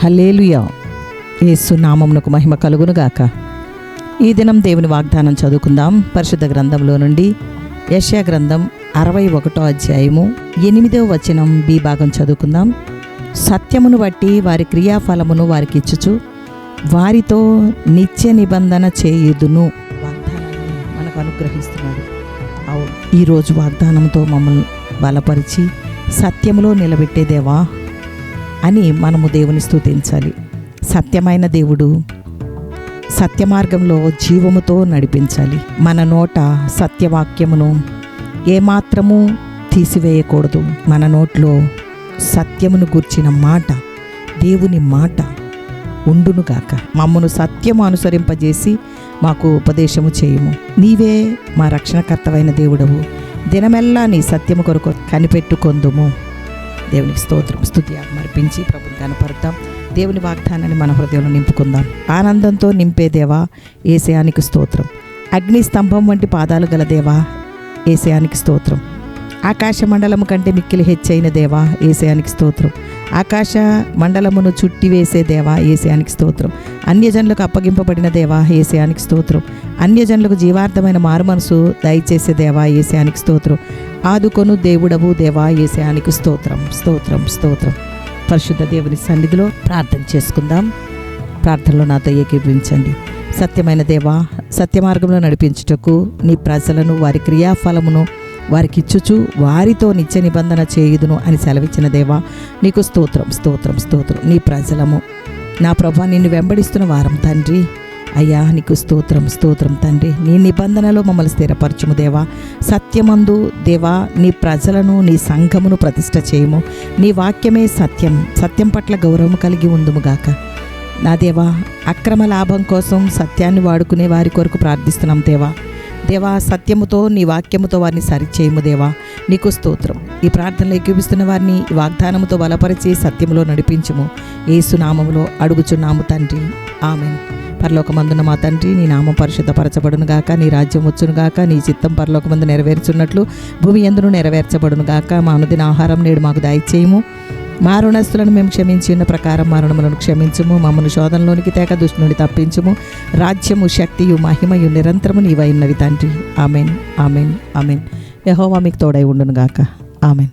హల్లెలూయా. యేసు నామమునకు మహిమ కలుగునుగాక. ఈ దినం దేవుని వాగ్దానం చదువుకుందాం. పరిశుద్ధ గ్రంథంలో నుండి యెషయా గ్రంథం 61వ అధ్యాయము 8వ వచనం బి భాగం చదువుకుందాం. సత్యమును బట్టి వారి క్రియాఫలమును వారికి ఇచ్చుచు వారితో నిత్య నిబంధన చేయుదును. వాగ్దానాన్ని మనకు అనుగ్రహిస్తున్నాడు. ఈరోజు వాగ్దానంతో మమ్మల్ని బలపరిచి సత్యములో నిలబెట్టే దేవా అని మనము దేవుని స్తుతించాలి. సత్యమైన దేవుడు సత్య మార్గంలో జీవముతో నడిపించాలి. మన నోట సత్యవాక్యమును ఏమాత్రము తీసివేయకూడదు. మన నోట్లో సత్యమును గూర్చిన మాట, దేవుని మాట ఉండునుగాక. మమ్మను సత్యము అనుసరింపజేసి మాకు ఉపదేశము చేయుము. నీవే మా రక్షణకర్తవైన దేవుడవు. దినమెల్లా నీ సత్యము కొరకు కనిపెట్టుకొందుము. దేవునికి స్తోత్రం. స్తుతి అర్పించి ప్రభుని కనపడతాం. దేవుని వాగ్దానాన్ని మన హృదయంలో నింపుకుందాం. ఆనందంతో నింపే దేవా యేసయానికి స్తోత్రం. అగ్ని స్తంభం వంటి పాదాలు గల దేవా యేసయానికి స్తోత్రం. ఆకాశ మండలము కంటే మిక్కిలి హెచ్చైన దేవా యేసయానికి స్తోత్రం. ఆకాశ మండలమును చుట్టివేసే దేవా యేసయానికి స్తోత్రం. అన్యజనులకు అప్పగింపబడిన దేవా యేసయానికి స్తోత్రం. అన్యజనులకు జీవార్థమైన మారుమనసు దయచేసే దేవా యేసయానికి స్తోత్రం. ఆదుకొను దేవుడవు దేవా యేసయానికి స్తోత్రం. స్తోత్రం స్తోత్రం. పరిశుద్ధ దేవుని సన్నిధిలో ప్రార్థన చేసుకుందాం. ప్రార్థనలో నాతో ఏకీభవించండి. సత్యమైన దేవా, సత్య మార్గంలో నడిపించుటకు నీ ప్రజలను వారి క్రియాఫలమును వారికి ఇచ్చుచు వారితో నిత్య నిబంధన చేయుదును అని సెలవిచ్చిన దేవా నీకు స్తోత్రం స్తోత్రం స్తోత్రం. నీ ప్రజలము నా ప్రభా నిన్ను వెంబడిస్తున్న వారం తండ్రి అయ్యా నీకు స్తోత్రం స్తోత్రం తండ్రి. నీ నిబంధనలో మమ్మల్ని స్థిరపరచుము దేవా. సత్యమందు దేవా నీ ప్రజలను నీ సంఘమును ప్రతిష్ఠ చేయము. నీ వాక్యమే సత్యం. సత్యం పట్ల గౌరవం కలిగి ఉందుముగాక. నా దేవా అక్రమ లాభం కోసం సత్యాన్ని వాడుకునే వారి కొరకు ప్రార్థిస్తున్నాం దేవా. దేవా సత్యముతో నీ వాక్యముతో వారిని సరిచేయము దేవా నీకు స్తోత్రం. ఈ ప్రార్థనలో ఏకీపిస్తున్న వారిని ఈ వాగ్దానముతో బలపరిచి సత్యములో నడిపించుము. యేసు నామములో అడుగుచున్నాము తండ్రి, ఆమేన్. పరలోకమందున మా తండ్రి, నీ నామం పరిశుద్ధపరచబడునుగాక. నీ రాజ్యం వచ్చునుగాక. నీ చిత్తం పరలోకమందు నెరవేర్చున్నట్లు భూమి యందును నెరవేర్చబడునుగాక. మా అనుదిన ఆహారం నేడు మాకు దయచేయము. మా రుణస్తులను మేము క్షమించి ఉన్న ప్రకారం మా రుణములను క్షమించుము. మమ్మల్ని శోధనలోనికి తేక దుష్టు నుండి తప్పించుము. రాజ్యము శక్తియు మహిమయు నిరంతరము నీవై ఉన్నవి తండ్రి. Amen amen amen. యెహోవా మీకు తోడై ఉండునుగాక. ఆమెన్.